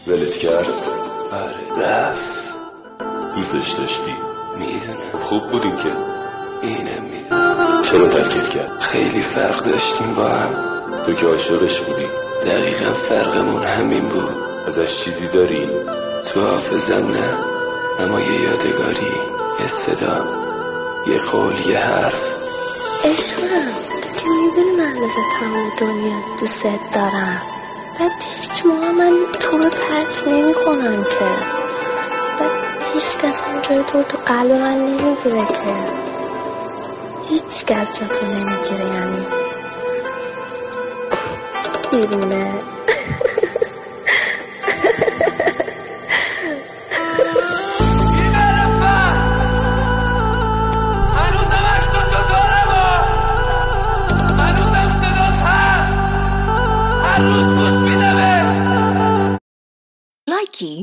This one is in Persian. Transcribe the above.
ولت کرد؟ آره رفت. دوستش داشتی؟ میدونم. خوب بودین که؟ اینم میدونم. چرا ترکت کرد؟ خیلی فرق داشتیم با هم. تو که عاشقش بودی. دقیقا فرقمون همین بود. ازش چیزی داری؟ تو حافظم نه، اما یه یادگاری، یه صدا، یه قول، یه حرف. عشقم تو که میدونی من مثل تمام دنیا دوست دارم. بعد هیچ موقع من تو رو ترک نمی کنم که. بعد هیچ کس هم جای تو قلب من نمیگیره که. هیچ کس جا تو نمیگیره یعنی بیرونه. Likey